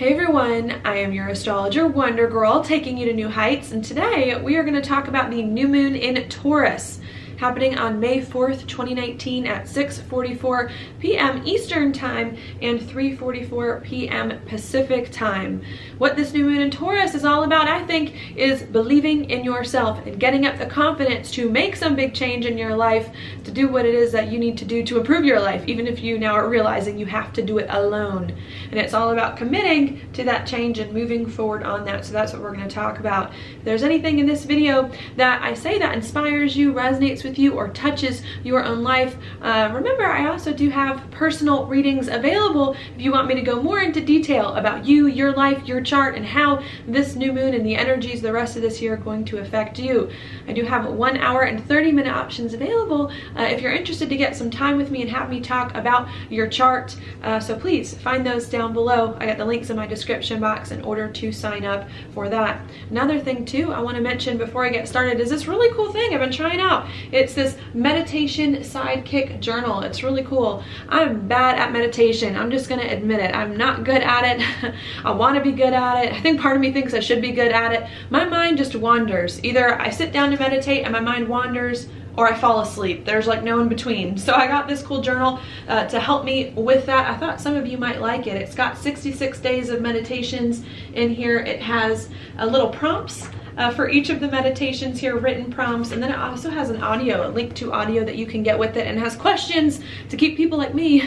Hey everyone, I am your astrologer Wonder Girl, taking you to new heights, and today we are going to talk about the new moon in Taurus happening on May 4th, 2019 at 6:44 p.m. Eastern Time and 3:44 p.m. Pacific Time. What this new moon in Taurus is all about, I think, is believing in yourself and getting up the confidence to make some big change in your life, to do what it is that you need to do to improve your life, even if you now are realizing you have to do it alone. And it's all about committing to that change and moving forward on that. So that's what we're going to talk about. If there's anything in this video that I say that inspires you, resonates with you, or touches your own life, remember I also do have personal readings available if you want me to go more into detail about you, your life, your chart, and how this new moon and the energies the rest of this year are going to affect you. I do have 1 hour and 30-minute options available if you're interested to get some time with me and have me talk about your chart. So please find those down below. I got the links in my description box in order to sign up for that. Another thing too I want to mention before I get started is this really cool thing I've been trying out. It's this meditation sidekick journal. It's really cool. I'm bad at meditation. I'm just going to admit it. I'm not good at it. I want to be good at it. I think part of me thinks I should be good at it. My mind just wanders. Either I sit down to meditate and my mind wanders, or I fall asleep. There's like no in between. So I got this cool journal to help me with that. I thought some of you might like it. It's got 66 days of meditations in here. It has little prompts for each of the meditations here, written prompts, and then it also has an audio, a link to audio that you can get with it, and has questions to keep people like me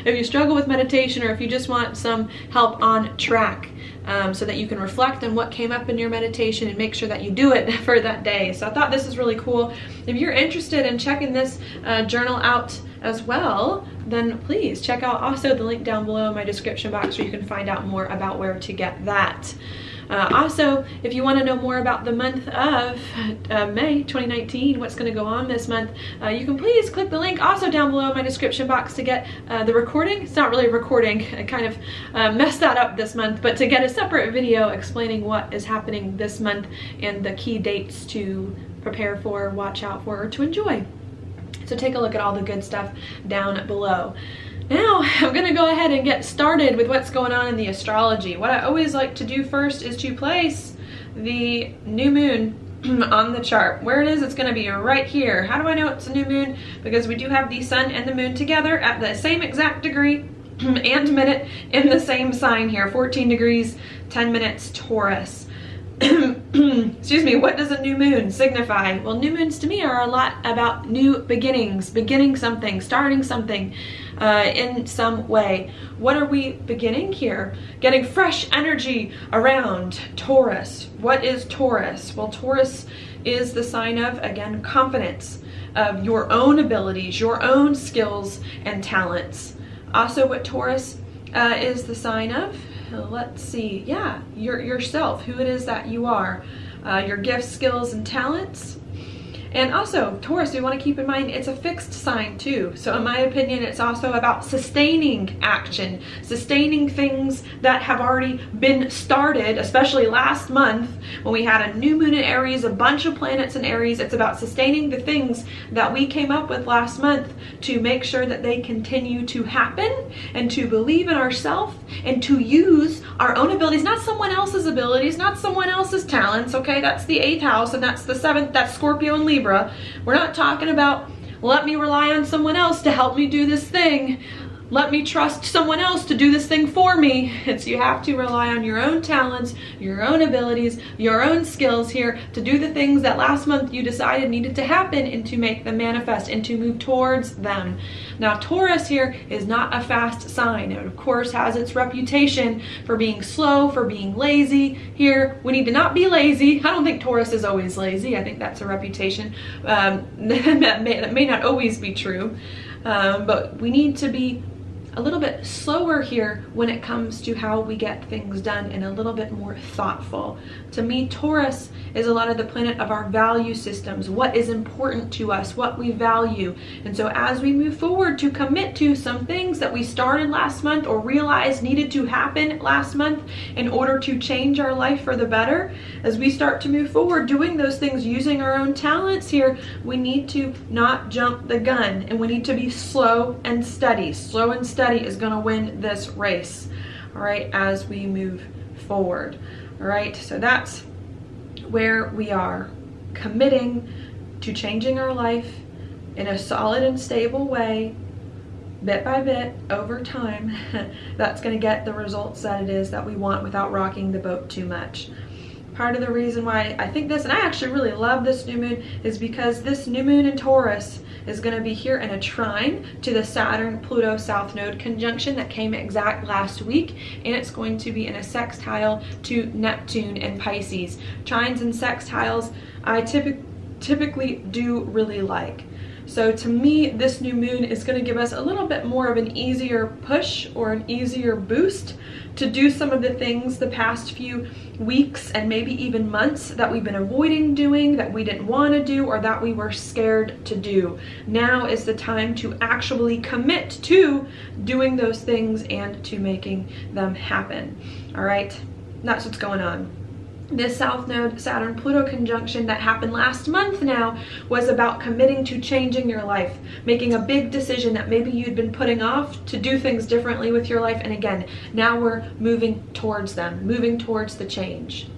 if you struggle with meditation or if you just want some help on track. So that you can reflect on what came up in your meditation and make sure that you do it for that day. So I thought this is really cool. If you're interested in checking this journal out as well, then please check out also the link down below in my description box where you can find out more about where to get that. Also, if you want to know more about the month of May 2019, what's going to go on this month, you can please click the link also down below in my description box to get the recording. It's not really a recording, I kind of messed that up this month, but to get a separate video explaining what is happening this month and the key dates to prepare for, watch out for, or to enjoy. So take a look at all the good stuff down below. Now, I'm going to go ahead and get started with what's going on in the astrology. What I always like to do first is to place the new moon on the chart. Where it is, it's going to be right here. How do I know it's a new moon? Because we do have the sun and the moon together at the same exact degree and minute in the same sign here, 14 degrees, 10 minutes Taurus. Excuse me, what does a new moon signify? Well, new moons to me are a lot about new beginnings, beginning something, starting something in some way. What are we beginning here? Getting fresh energy around Taurus. What is Taurus? Well, Taurus is the sign of, again, confidence, of your own abilities, your own skills and talents. Also, what Taurus is the sign of, let's see, yeah, yourself, who it is that you are, your gifts, skills, and talents. And also, Taurus, we want to keep in mind, it's a fixed sign too. So in my opinion, it's also about sustaining action, sustaining things that have already been started, especially last month when we had a new moon in Aries, a bunch of planets in Aries. It's about sustaining the things that we came up with last month to make sure that they continue to happen, and to believe in ourselves and to use our own abilities, not someone else's abilities, not someone else's talents, okay? That's the 8th house, and that's the 7th, that's Scorpio and Libra. We're not talking about, let me rely on someone else to help me do this thing. Let me trust someone else to do this thing for me. It's you have to rely on your own talents, your own abilities, your own skills here to do the things that last month you decided needed to happen, and to make them manifest and to move towards them. Now, Taurus here is not a fast sign. It, of course, has its reputation for being slow, for being lazy. Here, we need to not be lazy. I don't think Taurus is always lazy. I think that's a reputation that may not always be true. But we need to be a little bit slower here when it comes to how we get things done, and a little bit more thoughtful. To me, Taurus is a lot of the planet of our value systems, what is important to us, what we value. And so as we move forward to commit to some things that we started last month or realized needed to happen last month in order to change our life for the better, as we start to move forward doing those things using our own talents here, we need to not jump the gun, and we need to be slow and steady. Slow and steady is going to win this race. all right, as we move forward. All right, so that's where we are, committing to changing our life in a solid and stable way, bit by bit, over time. That's going to get the results that it is that we want without rocking the boat too much. Part of the reason why I think this, and I actually really love this new moon, is because this new moon in Taurus is going to be here in a trine to the Saturn-Pluto South Node conjunction that came exact last week, and it's going to be in a sextile to Neptune and Pisces. Trines and sextiles I typically do really like. So to me, this new moon is going to give us a little bit more of an easier push or an easier boost to do some of the things the past few weeks and maybe even months that we've been avoiding doing, that we didn't want to do, or that we were scared to do. Now is the time to actually commit to doing those things and to making them happen. All right, that's what's going on. This South Node Saturn-Pluto conjunction that happened last month now was about committing to changing your life, making a big decision that maybe you'd been putting off to do things differently with your life. And again, now we're moving towards them, moving towards the change.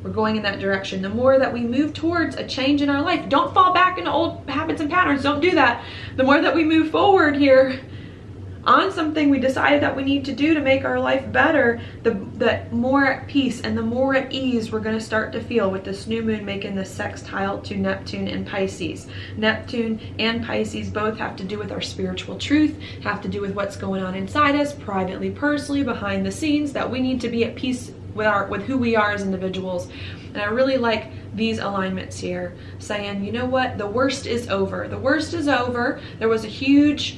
We're going in that direction. The more that we move towards a change in our life, don't fall back into old habits and patterns, don't do that. The more that we move forward here on something we decided that we need to do to make our life better, the more at peace and the more at ease we're going to start to feel with this new moon making this sextile to Neptune and Pisces. Neptune and Pisces both have to do with our spiritual truth, have to do with what's going on inside us, privately, personally, behind the scenes, that we need to be at peace with who we are as individuals. And I really like these alignments here, saying, you know what, the worst is over. The worst is over. There was a huge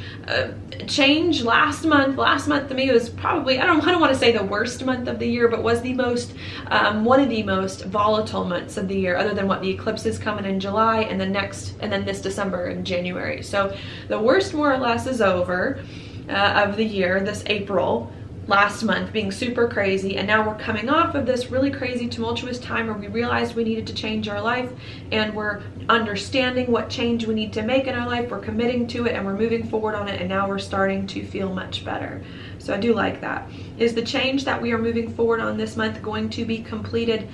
change last month. Last month to me was probably, I don't want to say the worst month of the year, but was the most, one of the most volatile months of the year, other than what the eclipse is coming in July and then this December and January. So the worst more or less is over of the year, this April. Last month being super crazy, and now we're coming off of this really crazy tumultuous time where we realized we needed to change our life, and we're understanding what change we need to make in our life, we're committing to it, and we're moving forward on it, and now we're starting to feel much better. So I do like that. Is the change that we are moving forward on this month going to be completed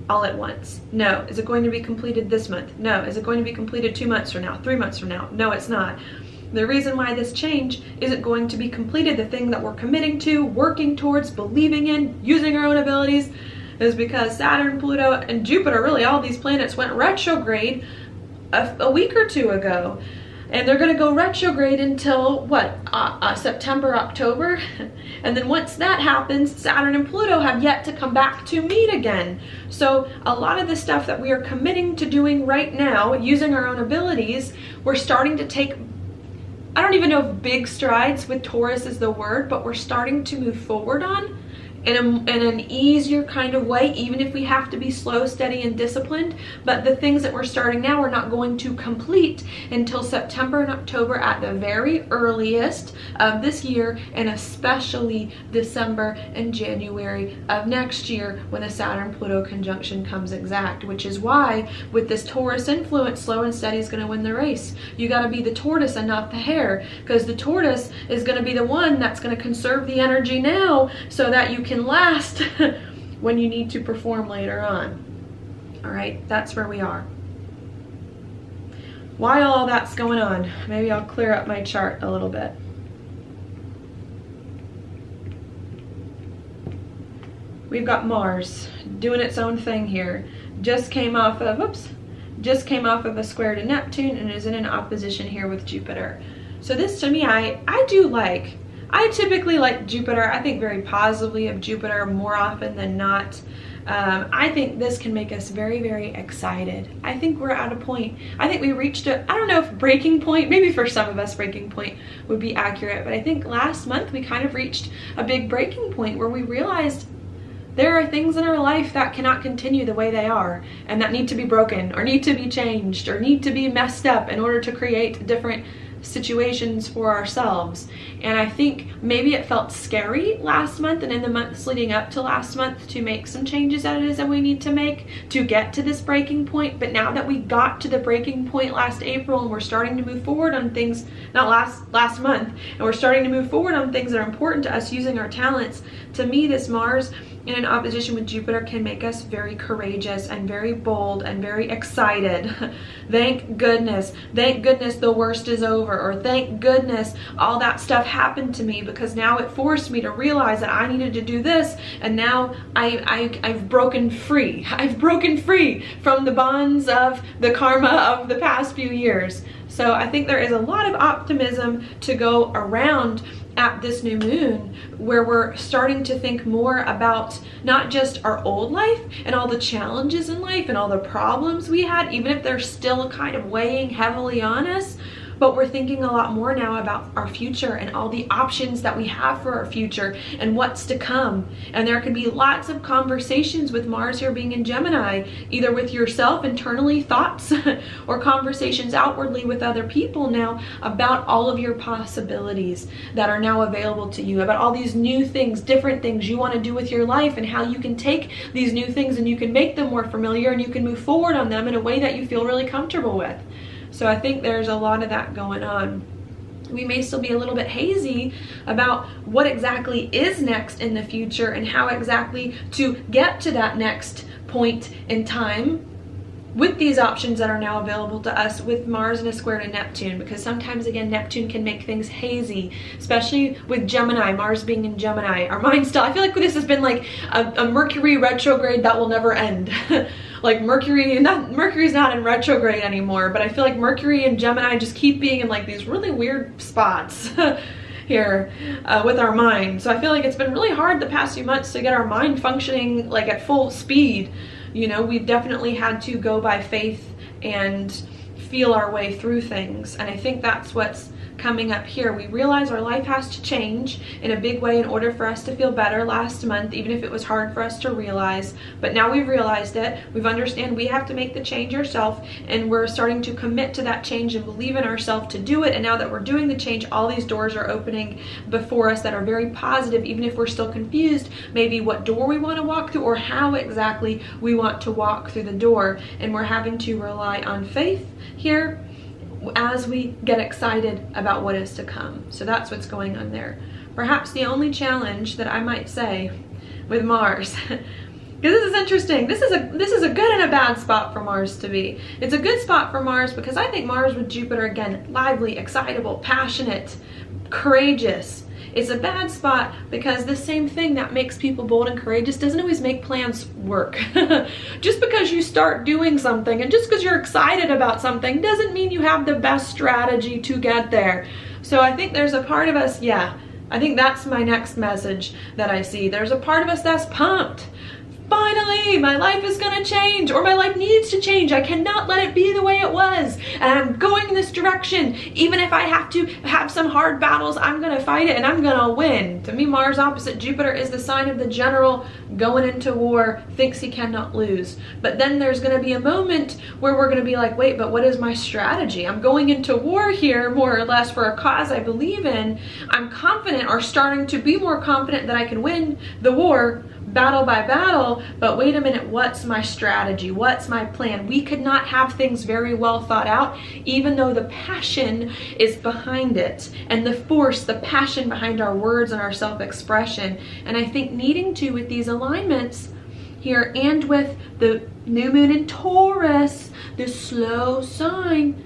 all at once? No. Is it going to be completed this month? No. Is it going to be completed 2 months from now, 3 months from now? No, it's not. The reason why this change isn't going to be completed, the thing that we're committing to, working towards, believing in, using our own abilities, is because Saturn, Pluto, and Jupiter, really all these planets, went retrograde a week or two ago. And they're going to go retrograde until, what, September, October? And then once that happens, Saturn and Pluto have yet to come back to meet again. So a lot of the stuff that we are committing to doing right now, using our own abilities, we're starting to take, I don't even know if big strides with Taurus is the word, but we're starting to move forward on in an easier kind of way, even if we have to be slow, steady, and disciplined. But the things that we're starting now we're not going to complete until September and October at the very earliest of this year, and especially December and January of next year when the Saturn-Pluto conjunction comes exact, which is why with this Taurus influence, slow and steady is going to win the race. You got to be the tortoise and not the hare, because the tortoise is going to be the one that's going to conserve the energy now so that you can last when you need to perform later on. All right, that's where we are. While all that's going on, maybe I'll clear up my chart a little bit. We've got Mars doing its own thing here. Just came off of a square to Neptune and is in an opposition here with Jupiter. So this, to me, I do like. I typically like Jupiter. I think very positively of Jupiter more often than not. I think this can make us very, very excited. I think we're at a point. I think we reached I don't know if breaking point, maybe for some of us breaking point would be accurate, but I think last month we kind of reached a big breaking point where we realized there are things in our life that cannot continue the way they are, and that need to be broken or need to be changed or need to be messed up in order to create different situations for ourselves. And I think maybe it felt scary last month and in the months leading up to last month to make some changes that it is that we need to make to get to this breaking point. But now that we got to the breaking point last April and we're starting to move forward on things, not last month, and we're starting to move forward on things that are important to us using our talents, to me this Mars in an opposition with Jupiter can make us very courageous and very bold and very excited. Thank goodness the worst is over, or thank goodness all that stuff happened to me, because now it forced me to realize that I needed to do this, and now I've broken free. I've broken free from the bonds of the karma of the past few years. So I think there is a lot of optimism to go around at this new moon, where we're starting to think more about not just our old life and all the challenges in life and all the problems we had, even if they're still kind of weighing heavily on us, but we're thinking a lot more now about our future and all the options that we have for our future and what's to come. And there could be lots of conversations with Mars here being in Gemini, either with yourself internally, thoughts, or conversations outwardly with other people now about all of your possibilities that are now available to you, about all these new things, different things you want to do with your life, and how you can take these new things and you can make them more familiar and you can move forward on them in a way that you feel really comfortable with. So I think there's a lot of that going on. We may still be a little bit hazy about what exactly is next in the future and how exactly to get to that next point in time with these options that are now available to us with Mars in a square to Neptune, because sometimes again Neptune can make things hazy, especially with Gemini, Mars being in Gemini. Our mind still, I feel like this has been like a Mercury retrograde that will never end. Like Mercury's not in retrograde anymore, but I feel like Mercury and Gemini just keep being in like these really weird spots here with our mind. So I feel like it's been really hard the past few months to get our mind functioning like at full speed. You know, we've definitely had to go by faith and feel our way through things. And I think that's what's coming up here. We realize our life has to change in a big way in order for us to feel better last month, even if it was hard for us to realize. But now we've realized it. We've understand we have to make the change ourselves, and we're starting to commit to that change and believe in ourselves to do it. And now that we're doing the change, all these doors are opening before us that are very positive, even if we're still confused, maybe what door we want to walk through or how exactly we want to walk through the door. And we're having to rely on faith here as we get excited about what is to come. So that's what's going on there. Perhaps the only challenge that I might say with Mars, because this is interesting, this is a good and a bad spot for Mars to be. It's a good spot for Mars because I think Mars with Jupiter, again, lively, excitable, passionate, courageous. It's a bad spot because the same thing that makes people bold and courageous doesn't always make plans work. Just because you start doing something and just because you're excited about something doesn't mean you have the best strategy to get there. So I think there's a part of us, I think that's my next message that I see. There's a part of us that's pumped. Finally, my life is gonna change, or my life needs to change. I cannot let it be the way it was. And I'm going in this direction. Even if I have to have some hard battles, I'm gonna fight it and I'm gonna win. To me, Mars opposite Jupiter is the sign of the general going into war, thinks he cannot lose. But then there's gonna be a moment where we're gonna be like, wait, but what is my strategy? I'm going into war here, more or less, for a cause I believe in. I'm confident, or starting to be more confident, that I can win the war battle by battle, but wait a minute, what's my strategy? What's my plan? We could not have things very well thought out, even though the passion is behind it, and the force, the passion behind our words and our self-expression. And I think needing to, with these alignments here, and with the new moon in Taurus, this slow sign,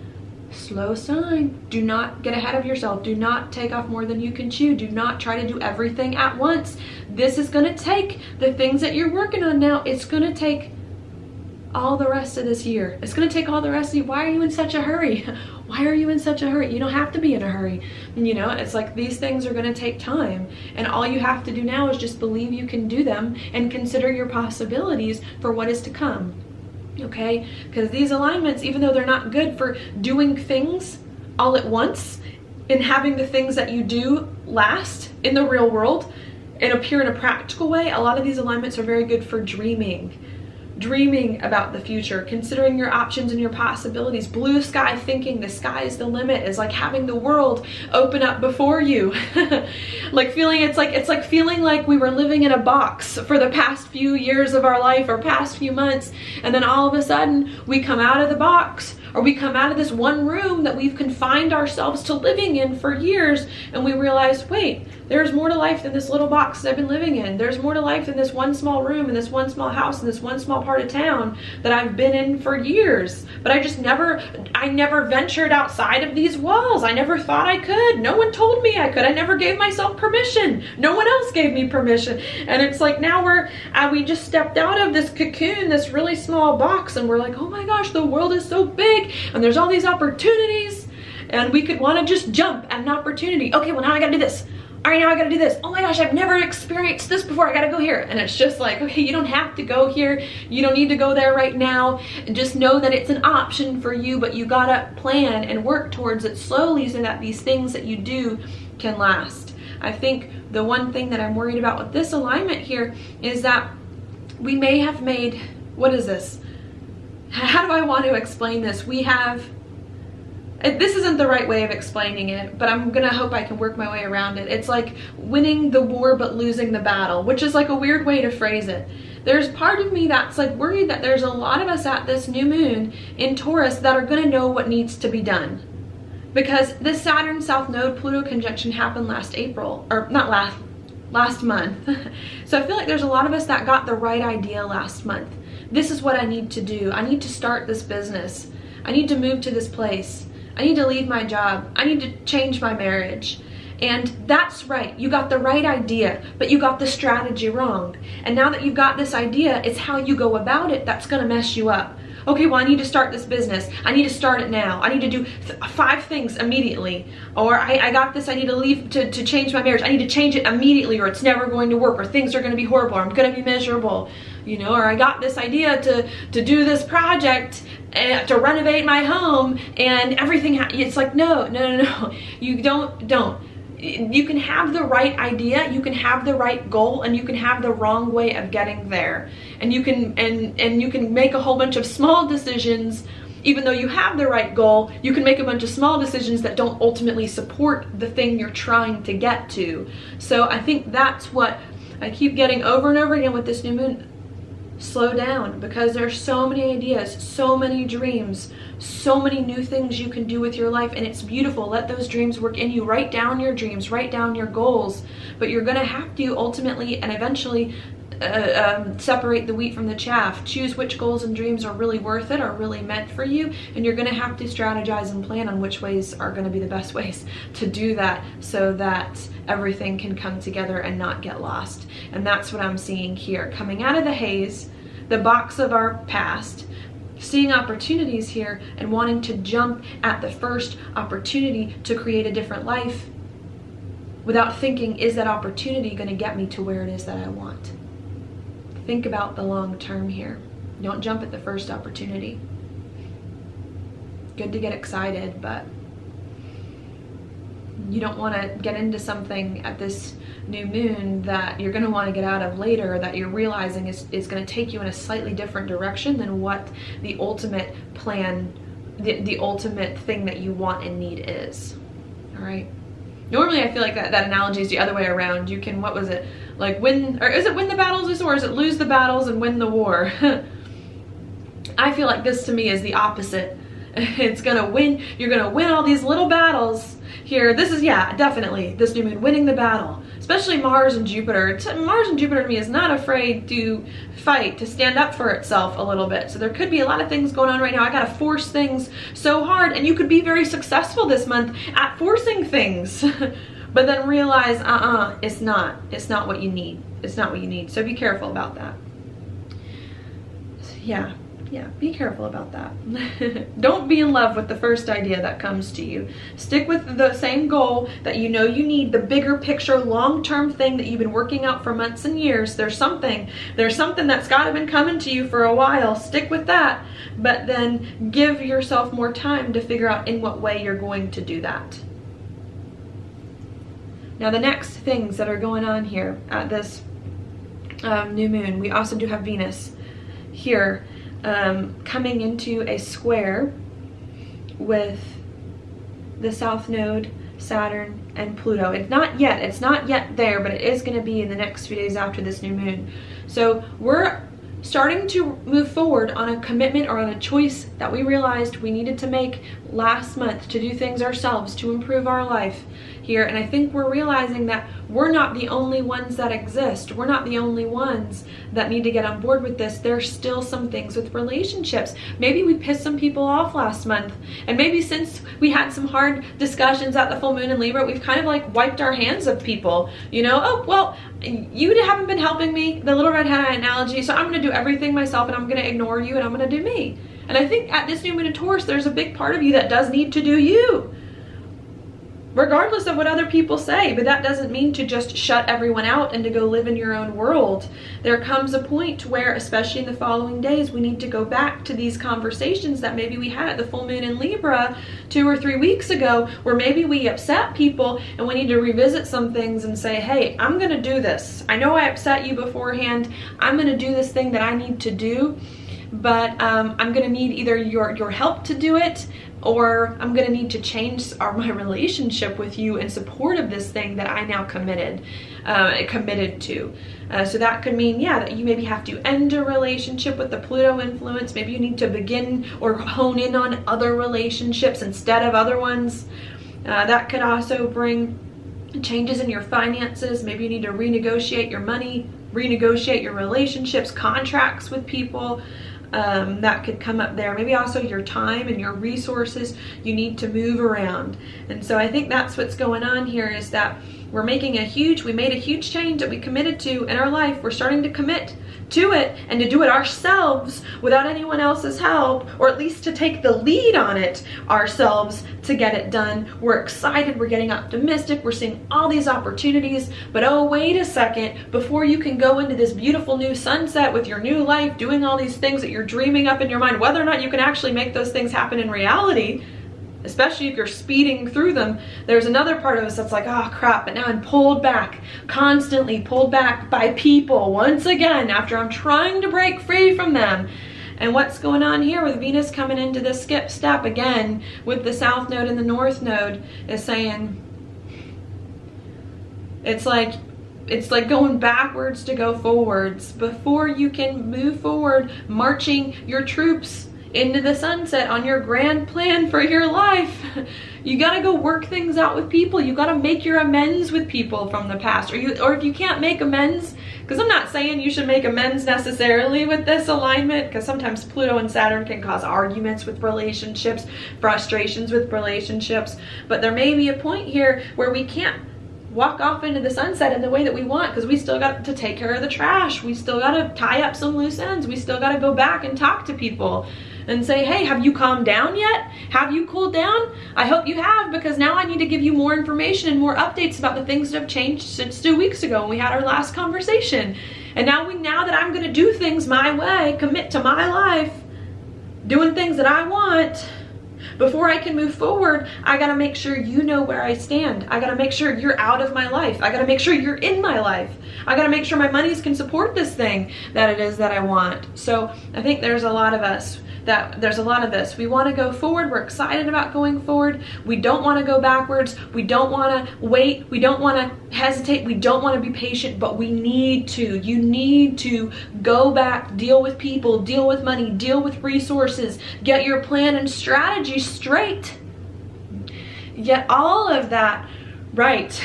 do not get ahead of yourself. Do not take off more than you can chew. Do not try to do everything at once. This is going to take the things that you're working on now. It's going to take all the rest of this year. It's going to take all the rest of you. Why are you in such a hurry? Why are you in such a hurry? You don't have to be in a hurry. You know, it's like these things are going to take time, and all you have to do now is just believe you can do them and consider your possibilities for what is to come. Okay, because these alignments, even though they're not good for doing things all at once and having the things that you do last in the real world and appear in a practical way, a lot of these alignments are very good for dreaming, dreaming about the future, considering your options and your possibilities, blue sky thinking, the sky is the limit, is like having the world open up before you. Like feeling, it's like feeling like we were living in a box for the past few years of our life or past few months, and then all of a sudden we come out of the box, or we come out of this one room that we've confined ourselves to living in for years, and we realize, wait, there's more to life than this little box that I've been living in. There's more to life than this one small room, and this one small house, and this one small part of town that I've been in for years. But I never ventured outside of these walls. I never thought I could. No one told me I could. I never gave myself permission. No one else gave me permission. And it's like now we just stepped out of this cocoon, this really small box, and we're like, oh my gosh, the world is so big, and there's all these opportunities, and we could want to just jump at an opportunity. Okay, well now I gotta do this. All right, now I gotta do this. Oh my gosh, I've never experienced this before. I gotta go here. And it's just like, okay, you don't have to go here. You don't need to go there right now. Just know that it's an option for you, but you gotta plan and work towards it slowly so that these things that you do can last. I think the one thing that I'm worried about with this alignment here is that we may have made, what is this? How do I want to explain this? This isn't the right way of explaining it, but I'm gonna hope I can work my way around it. It's like winning the war but losing the battle, which is like a weird way to phrase it. There's part of me that's like worried that there's a lot of us at this new moon in Taurus that are gonna know what needs to be done. Because this Saturn South Node Pluto conjunction happened last month. So I feel like there's a lot of us that got the right idea last month. This is what I need to do. I need to start this business. I need to move to this place. I need to leave my job. I need to change my marriage. And that's right. You got the right idea, but you got the strategy wrong. And now that you've got this idea, it's how you go about it that's going to mess you up. Okay, well, I need to start this business. I need to start it now. I need to do 5 things immediately. Or I got this, I need to leave to change my marriage. I need to change it immediately, or it's never going to work, or things are going to be horrible, or I'm going to be miserable. You know, or I got this idea to do this project, to renovate my home, and everything, it's like, no. You don't. You can have the right idea, you can have the right goal, and you can have the wrong way of getting there. And you can you can make a whole bunch of small decisions. Even though you have the right goal, you can make a bunch of small decisions that don't ultimately support the thing you're trying to get to. So I think that's what I keep getting over and over again with this new moon. Slow down, because there's so many ideas, so many dreams, so many new things you can do with your life, and it's beautiful. Let those dreams work in you. Write down your dreams, write down your goals, but you're going to have to ultimately and eventually separate the wheat from the chaff. Choose which goals and dreams are really worth it, are really meant for you, and you're going to have to strategize and plan on which ways are going to be the best ways to do that, so that everything can come together and not get lost. And that's what I'm seeing here, coming out of the haze, the box of our past, seeing opportunities here and wanting to jump at the first opportunity to create a different life without thinking, is that opportunity going to get me to where it is that I want? Think about the long term here. Don't jump at the first opportunity. Good to get excited, but you don't want to get into something at this new moon that you're going to want to get out of later, that you're realizing is going to take you in a slightly different direction than what the ultimate plan, the ultimate thing that you want and need is. All right. Normally I feel like that analogy is the other way around. You can, what was it? Like win, or is it win the battles, or is it lose the battles and win the war? I feel like this to me is the opposite. It's gonna win, you're gonna win all these little battles here. This is, yeah, definitely this new moon, winning the battle. Especially Mars and Jupiter. Mars and Jupiter to me is not afraid to fight, to stand up for itself a little bit. So there could be a lot of things going on right now. I gotta force things so hard, and you could be very successful this month at forcing things. But then realize, it's not what you need. It's not what you need. So be careful about that. Yeah, be careful about that. Don't be in love with the first idea that comes to you. Stick with the same goal that you know you need, the bigger picture, long-term thing that you've been working out for months and years. There's something that's gotta been coming to you for a while. Stick with that, but then give yourself more time to figure out in what way you're going to do that. Now the next things that are going on here at this new moon, we also do have Venus here, coming into a square with the South Node, Saturn, and Pluto. It's not yet there, but it is going to be in the next few days after this new moon. So we're starting to move forward on a commitment or on a choice that we realized we needed to make last month to do things ourselves to improve our life here. And I think we're realizing that we're not the only ones that exist. We're not the only ones that need to get on board with this. There's still some things with relationships. Maybe we pissed some people off last month, and maybe since we had some hard discussions at the full moon in Libra, we've kind of like wiped our hands of people, you know. Oh, well, you haven't been helping me, the little red hen analogy, so I'm going to do everything myself, and I'm going to ignore you, and I'm going to do me. And I think at this new moon in Taurus, there's a big part of you that does need to do you, regardless of what other people say. But that doesn't mean to just shut everyone out and to go live in your own world. There comes a point where, especially in the following days, we need to go back to these conversations that maybe we had at the full moon in Libra 2 or 3 weeks ago, where maybe we upset people and we need to revisit some things and say, hey, I'm going to do this. I know I upset you beforehand. I'm going to do this thing that I need to do, but I'm going to need either your help to do it, or I'm going to need to change my relationship with you in support of this thing that I now committed to. So that could mean, yeah, that you maybe have to end a relationship with the Pluto influence. Maybe you need to begin or hone in on other relationships instead of other ones. That could also bring changes in your finances. Maybe you need to renegotiate your money, renegotiate your relationships, contracts with people. That could come up there. Maybe also your time and your resources you need to move around. And so I think that's what's going on here, is that we made a huge change that we committed to in our life. We're starting to commit to it and to do it ourselves without anyone else's help, or at least to take the lead on it ourselves to get it done. We're excited, we're getting optimistic, we're seeing all these opportunities, but oh, wait a second, before you can go into this beautiful new sunset with your new life, doing all these things that you're dreaming up in your mind, whether or not you can actually make those things happen in reality, especially if you're speeding through them, there's another part of us that's like, oh crap, but now I'm pulled back, constantly pulled back by people once again after I'm trying to break free from them. And what's going on here with Venus coming into this skip step again with the South Node and the North Node is saying, it's like going backwards to go forwards. Before you can move forward, marching your troops into the sunset on your grand plan for your life, you got to go work things out with people. You got to make your amends with people from the past, or if you can't make amends, because I'm not saying you should make amends necessarily with this alignment, because sometimes Pluto and Saturn can cause arguments with relationships, frustrations with relationships, but there may be a point here where we can't walk off into the sunset in the way that we want, because we still got to take care of the trash. We still got to tie up some loose ends. We still got to go back and talk to people and say, hey, have you calmed down yet? Have you cooled down? I hope you have, because now I need to give you more information and more updates about the things that have changed since 2 weeks ago when we had our last conversation. And now that I'm going to do things my way, commit to my life, doing things that I want, before I can move forward, I got to make sure you know where I stand. I got to make sure you're out of my life. I got to make sure you're in my life. I got to make sure my monies can support this thing that it is that I want. So I think there's a lot of us there's a lot of this. We want to go forward. We're excited about going forward. We don't want to go backwards. We don't want to wait. We don't want to hesitate. We don't want to be patient, but we need to. You need to go back, deal with people, deal with money, deal with resources, get your plan and strategy straight. Get all of that right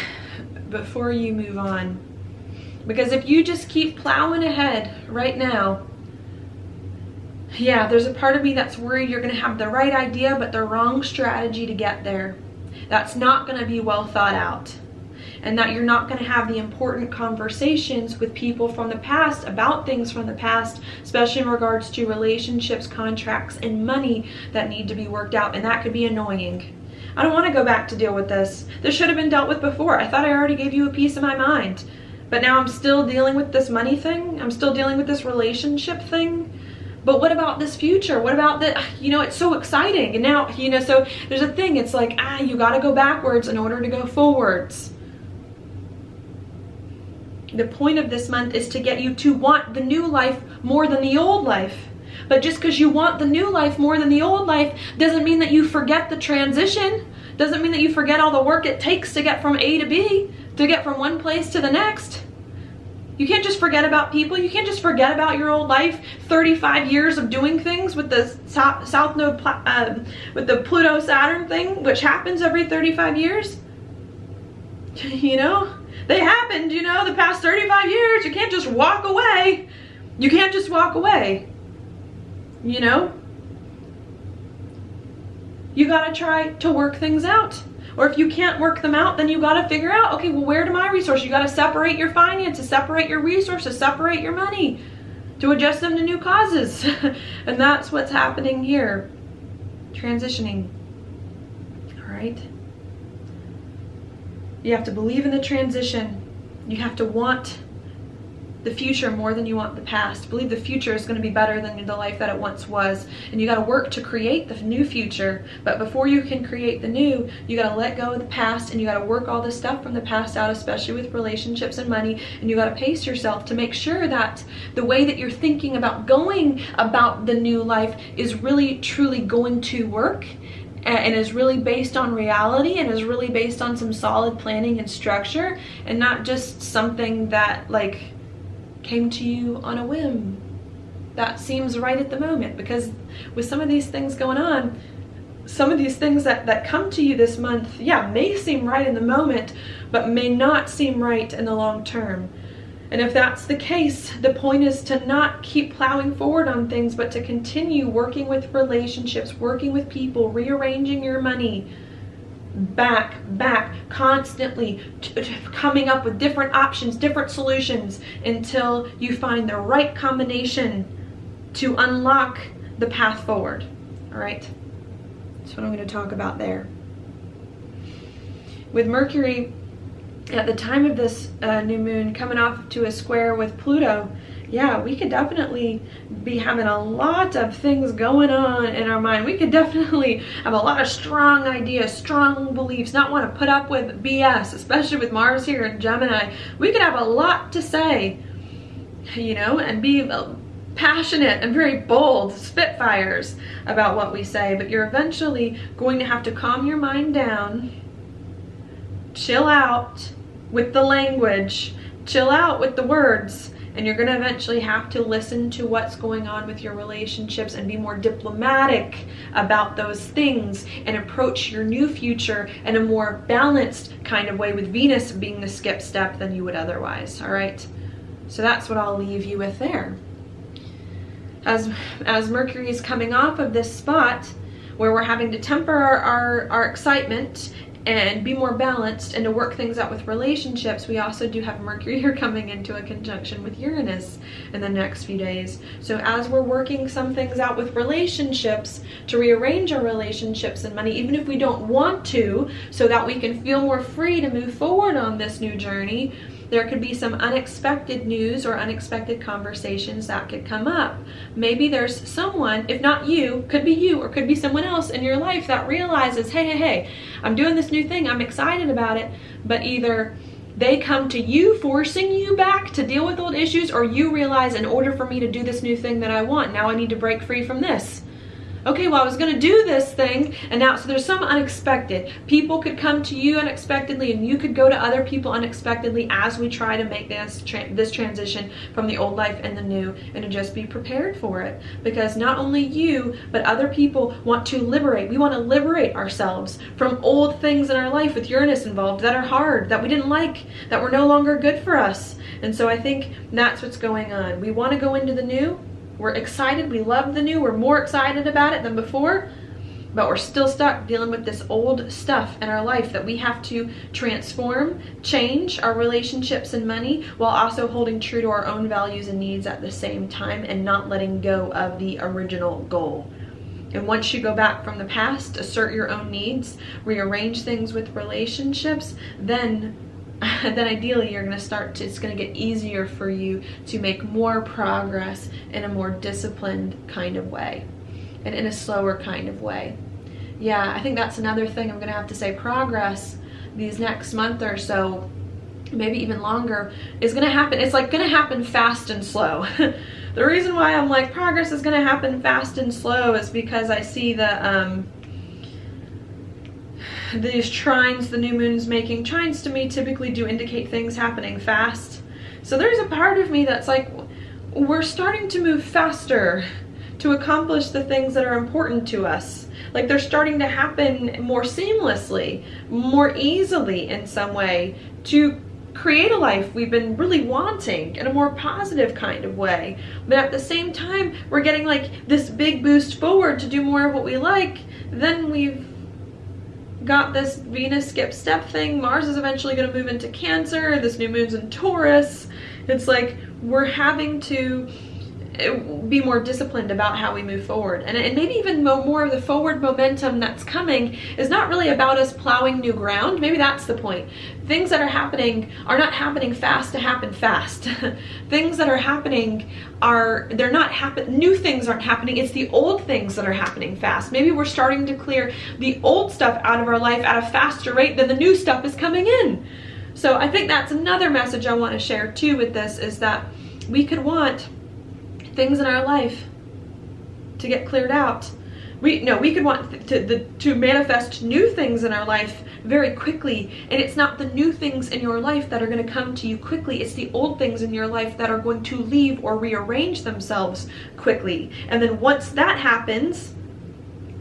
before you move on. Because if you just keep plowing ahead right now, yeah, there's a part of me that's worried you're going to have the right idea, but the wrong strategy to get there. That's not going to be well thought out. And that you're not going to have the important conversations with people from the past about things from the past, especially in regards to relationships, contracts, and money that need to be worked out. And that could be annoying. I don't want to go back to deal with this. This should have been dealt with before. I thought I already gave you a piece of my mind. But now I'm still dealing with this money thing. I'm still dealing with this relationship thing. But what about this future? What about the, it's so exciting. And now, so there's a thing, it's like, you got to go backwards in order to go forwards. The point of this month is to get you to want the new life more than the old life. But just because you want the new life more than the old life doesn't mean that you forget the transition. Doesn't mean that you forget all the work it takes to get from A to B, to get from one place to the next. You can't just forget about people. You can't just forget about your old life. 35 years of doing things with the South Node, with the Pluto Saturn thing, which happens every 35 years. You know, they happened, you know, the past 35 years. You can't just walk away. You can't just walk away. You know, you gotta try to work things out. Or if you can't work them out, then you gotta figure out, okay, well, where do my resources? You gotta separate your finances, separate your resources, separate your money to adjust them to new causes. And that's what's happening here. Transitioning. All right. You have to believe in the transition. You have to want the future more than you want the past. Believe the future is going to be better than the life that it once was. And you got to work to create the new future. But before you can create the new, you got to let go of the past, and you got to work all the stuff from the past out, especially with relationships and money. And you got to pace yourself to make sure that the way that you're thinking about going about the new life is really truly going to work, and is really based on reality, and is really based on some solid planning and structure, and not just something that like came to you on a whim that seems right at the moment. Because with some of these things going on, some of these things that come to you this month, yeah, may seem right in the moment, but may not seem right in the long term. And if that's the case, the point is to not keep plowing forward on things, but to continue working with relationships, working with people, rearranging your money, back, constantly coming up with different options, different solutions, until you find the right combination to unlock the path forward. All right, that's what I'm going to talk about there. With Mercury at the time of this new moon coming off to a square with Pluto, yeah, we could definitely be having a lot of things going on in our mind. We could definitely have a lot of strong ideas, strong beliefs, not want to put up with BS, especially with Mars here in Gemini. We could have a lot to say, you know, and be passionate and very bold, spitfires about what we say, but you're eventually going to have to calm your mind down, chill out with the language, chill out with the words, and you're going to eventually have to listen to what's going on with your relationships and be more diplomatic about those things, and approach your new future in a more balanced kind of way, with Venus being the skip step than you would otherwise. All right, so that's what I'll leave you with there. As Mercury is coming off of this spot where we're having to temper our excitement and be more balanced and to work things out with relationships, we also do have Mercury here coming into a conjunction with Uranus in the next few days. So as we're working some things out with relationships, to rearrange our relationships and money, even if we don't want to, so that we can feel more free to move forward on this new journey, there could be some unexpected news or unexpected conversations that could come up. Maybe there's someone, if not you, could be you or could be someone else in your life that realizes, hey, I'm doing this new thing, I'm excited about it, but either they come to you forcing you back to deal with old issues, or you realize, in order for me to do this new thing that I want, now I need to break free from this. Okay, well, I was going to do this thing, and now, so there's some unexpected. People could come to you unexpectedly, and you could go to other people unexpectedly as we try to make this transition from the old life and the new, and to just be prepared for it. Because not only you, but other people want to liberate. We want to liberate ourselves from old things in our life with Uranus involved that are hard, that we didn't like, that were no longer good for us. And so I think that's what's going on. We want to go into the new. We're excited, we love the new, we're more excited about it than before, but we're still stuck dealing with this old stuff in our life that we have to transform, change our relationships and money, while also holding true to our own values and needs at the same time, and not letting go of the original goal. And once you go back from the past, assert your own needs, rearrange things with relationships, then ideally you're going to start to, it's going to get easier for you to make more progress in a more disciplined kind of way, and in a slower kind of way. Yeah, I think that's another thing I'm going to have to say. Progress these next month or so maybe even longer, is gonna happen. It's like gonna happen fast and slow. The reason why I'm like progress is gonna happen fast and slow is because I see the these trines the new moon's making. Trines to me typically do indicate things happening fast. So there's a part of me that's like, we're starting to move faster to accomplish the things that are important to us. Like they're starting to happen more seamlessly, more easily in some way, to create a life we've been really wanting in a more positive kind of way. But at the same time, we're getting like this big boost forward to do more of what we like. Then we've got this Venus skip step thing. Mars is eventually going to move into Cancer. This new moon's in Taurus. It's like we're having to be more disciplined about how we move forward, and maybe even more of the forward momentum that's coming is not really about us plowing new ground. Maybe that's the point. Things that are not happening fast to happen fast. Things that are happening new things aren't happening. It's the old things that are happening fast. Maybe we're starting to clear the old stuff out of our life at a faster rate than the new stuff is coming in. So I think that's another message I want to share too with this, is that we could want things in our life to get cleared out. We could want to manifest new things in our life very quickly, and it's not the new things in your life that are going to come to you quickly. It's the old things in your life that are going to leave or rearrange themselves quickly. And then once that happens,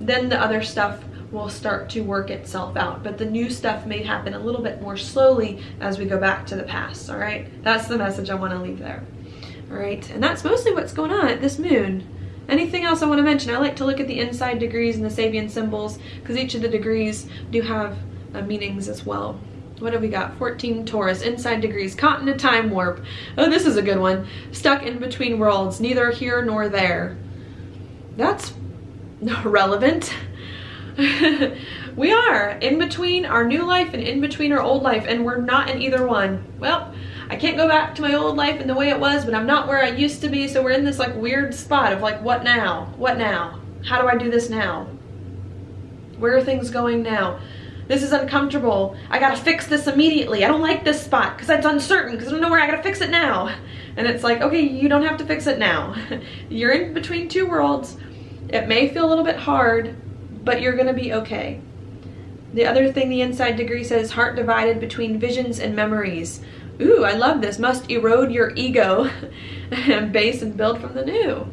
then the other stuff will start to work itself out. But the new stuff may happen a little bit more slowly as we go back to the past. All right, that's the message I want to leave there. All right, and that's mostly what's going on at this moon. Anything else I want to mention? I like to look at the inside degrees and the Sabian symbols, because each of the degrees do have meanings as well. What have we got? 14 Taurus, inside degrees, caught in a time warp. Oh, this is a good one. Stuck in between worlds, neither here nor there. That's relevant. We are in between our new life and in between our old life, and we're not in either one. Well, I can't go back to my old life and the way it was, but I'm not where I used to be, so we're in this like weird spot of like, what now? What now? How do I do this now? Where are things going now? This is uncomfortable. I gotta fix this immediately. I don't like this spot because it's uncertain, because I don't know where I gotta fix it now. And it's like, okay, you don't have to fix it now. You're in between two worlds. It may feel a little bit hard, but you're gonna be okay. The other thing the inside degree says, heart divided between visions and memories. Ooh, I love this. Must erode your ego and base and build from the new.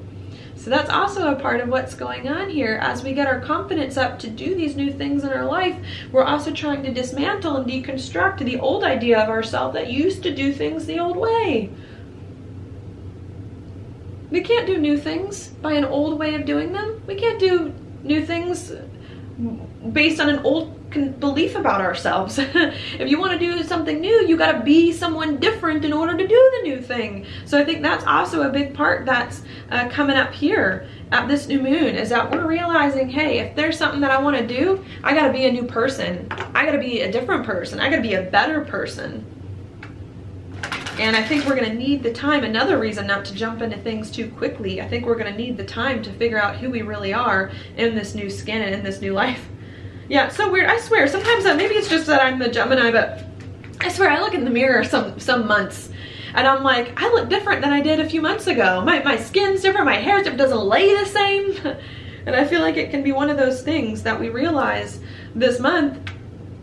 So that's also a part of what's going on here. As we get our confidence up to do these new things in our life, we're also trying to dismantle and deconstruct the old idea of ourselves that used to do things the old way. We can't do new things by an old way of doing them. We can't do new things based on an old belief about ourselves. If you want to do something new, you got to be someone different in order to do the new thing. So I think that's also a big part that's coming up here at this new moon, is that we're realizing, hey, if there's something that I want to do, I got to be a new person. I got to be a different person. I got to be a better person. And I think we're going to need the time. Another reason not to jump into things too quickly. I think we're going to need the time to figure out who we really are in this new skin and in this new life. Yeah, it's so weird. I swear, sometimes maybe it's just that I'm the Gemini, but I swear I look in the mirror some months and I'm like, I look different than I did a few months ago. My skin's different, my hair doesn't lay the same. And I feel like it can be one of those things that we realize this month,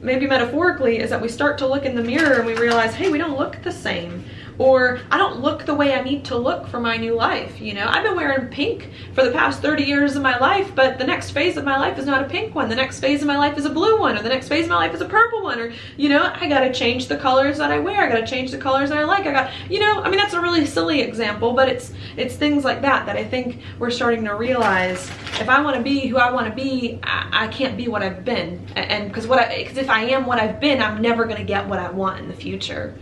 maybe metaphorically, is that we start to look in the mirror and we realize, hey, we don't look the same. Or I don't look the way I need to look for my new life. You know, I've been wearing pink for the past 30 years of my life, but the next phase of my life is not a pink one. The next phase of my life is a blue one, or the next phase of my life is a purple one, or, you know, I gotta change the colors that I wear. I gotta change the colors that I like. You know, I mean, that's a really silly example, but it's things like that I think we're starting to realize. If I want to be who I want to be, I can't be what I've been. And because if I am what I've been, I'm never gonna get what I want in the future.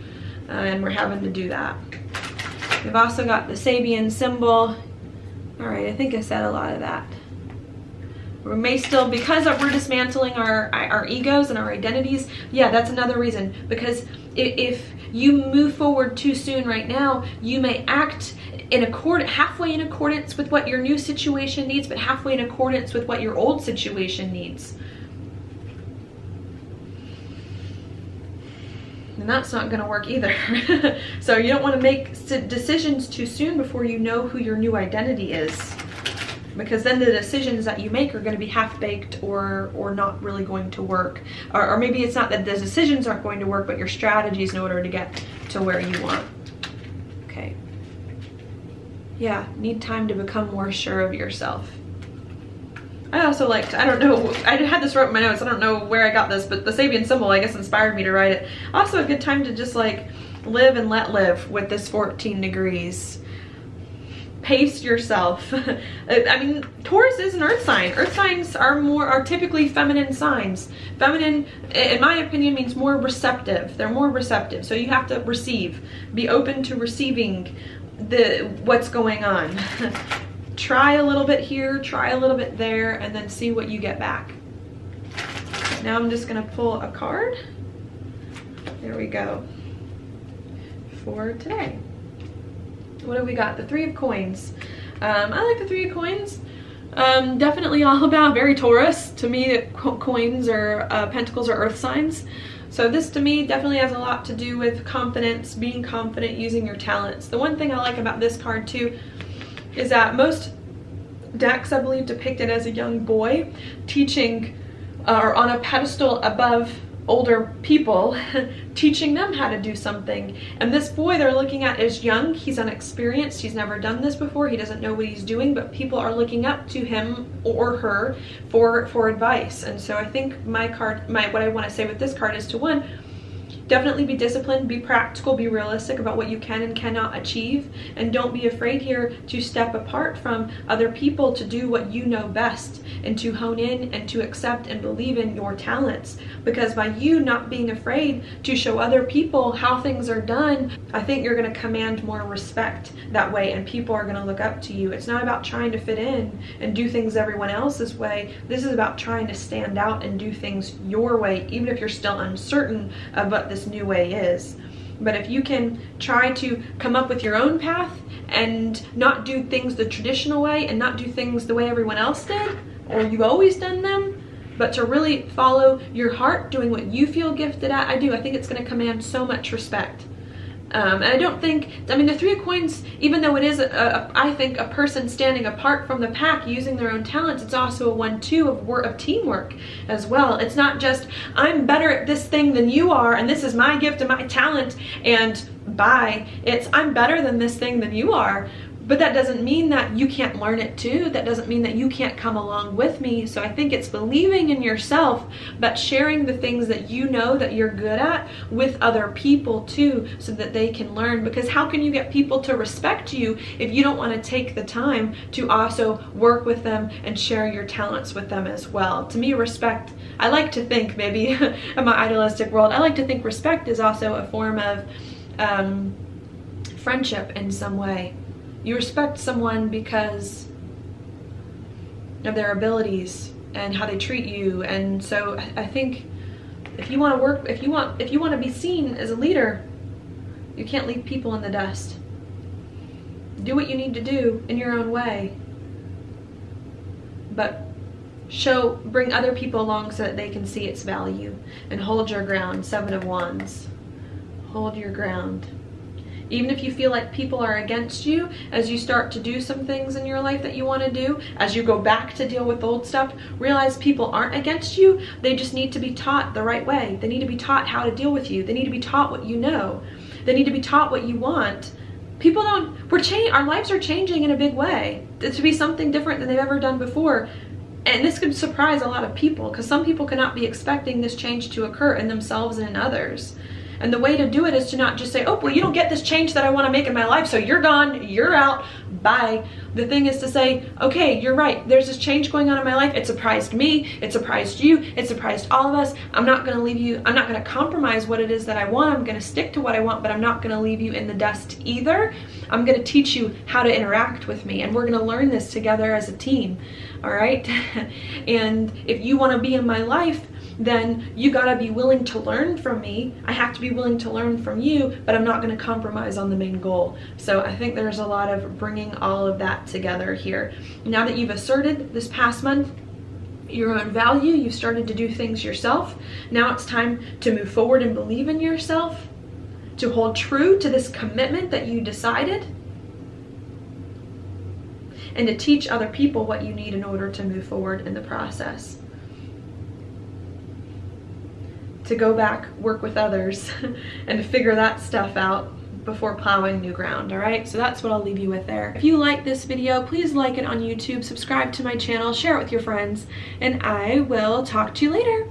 And we're having to do that. We've also got the Sabian symbol. All right, I think I said a lot of that. We may still, because we're dismantling our egos and our identities. Yeah, that's another reason. Because if you move forward too soon right now, you may act halfway in accordance with what your new situation needs, but halfway in accordance with what your old situation needs. and that's not going to work either. So you don't want to make decisions too soon before you know who your new identity is, because then the decisions that you make are going to be half-baked or not really going to work. Or maybe it's not that the decisions aren't going to work, but your strategies in order to get to where you want. Okay. Yeah, need time to become more sure of yourself. I also liked, I don't know, I had this wrote in my notes, I don't know where I got this, but the Sabian symbol, I guess, inspired me to write it. Also a good time to just like live and let live with this 14 degrees. Pace yourself. I mean, Taurus is an earth sign. Earth signs are typically feminine signs. Feminine, in my opinion, means more receptive. They're more receptive. So you have to receive, be open to receiving what's going on. Try a little bit here, try a little bit there, and then see what you get back. Now I'm just gonna pull a card. There we go. For today. What have we got? The Three of Coins. I like the Three of Coins. Definitely all about very Taurus. To me, coins or pentacles are earth signs. So this to me definitely has a lot to do with confidence, being confident, using your talents. The one thing I like about this card too is that most decks, I believe, depict it as a young boy teaching or on a pedestal above older people, teaching them how to do something. And this boy they're looking at is young, he's unexperienced, he's never done this before, he doesn't know what he's doing, but people are looking up to him or her for advice. And so I think what I want to say with this card is to one, definitely be disciplined, be practical, be realistic about what you can and cannot achieve, and don't be afraid here to step apart from other people to do what you know best and to hone in and to accept and believe in your talents. Because by you not being afraid to show other people how things are done, I think you're going to command more respect that way, and people are going to look up to you. It's not about trying to fit in and do things everyone else's way. This is about trying to stand out and do things your way, even if you're still uncertain of what this new way is. But if you can try to come up with your own path and not do things the traditional way and not do things the way everyone else did or you've always done them, but to really follow your heart, doing what you feel gifted at, I think it's going to command so much respect. And I don't think, I mean, the Three of Coins, even though it is, I think, a person standing apart from the pack using their own talents, it's also a 1-2 of teamwork as well. It's not just, I'm better at this thing than you are, and this is my gift and my talent, and bye. It's, I'm better than this thing than you are. But that doesn't mean that you can't learn it too. That doesn't mean that you can't come along with me. So I think it's believing in yourself, but sharing the things that you know that you're good at with other people too, so that they can learn. Because how can you get people to respect you if you don't want to take the time to also work with them and share your talents with them as well? To me, respect, I like to think, maybe in my idealistic world, I like to think respect is also a form of friendship in some way. You respect someone because of their abilities and how they treat you. And so I think if you want to work, if you want to be seen as a leader, you can't leave people in the dust. Do what you need to do in your own way, but bring other people along so that they can see its value, and hold your ground. 7 of Wands. Hold your ground. Even if you feel like people are against you, as you start to do some things in your life that you want to do, as you go back to deal with old stuff, realize people aren't against you. They just need to be taught the right way. They need to be taught how to deal with you. They need to be taught what you know. They need to be taught what you want. People don't, our lives are changing in a big way. To be something different than they've ever done before. And this could surprise a lot of people, because some people cannot be expecting this change to occur in themselves and in others. And the way to do it is to not just say, oh, well, you don't get this change that I want to make in my life, so you're gone, you're out, bye. The thing is to say, okay, you're right, there's this change going on in my life. It surprised me, it surprised you, it surprised all of us. I'm not going to leave you, I'm not going to compromise what it is that I want. I'm going to stick to what I want, but I'm not going to leave you in the dust either. I'm going to teach you how to interact with me, and we're going to learn this together as a team, all right? And if you want to be in my life, then you gotta be willing to learn from me. I have to be willing to learn from you, but I'm not gonna compromise on the main goal. So I think there's a lot of bringing all of that together here. Now that you've asserted this past month your own value, you've started to do things yourself, now it's time to move forward and believe in yourself to hold true to this commitment that you decided, and to teach other people what you need in order to move forward in the process. To go back, work with others, and to figure that stuff out before plowing new ground, all right? So that's what I'll leave you with there. If you like this video, please like it on YouTube, subscribe to my channel, share it with your friends, and I will talk to you later.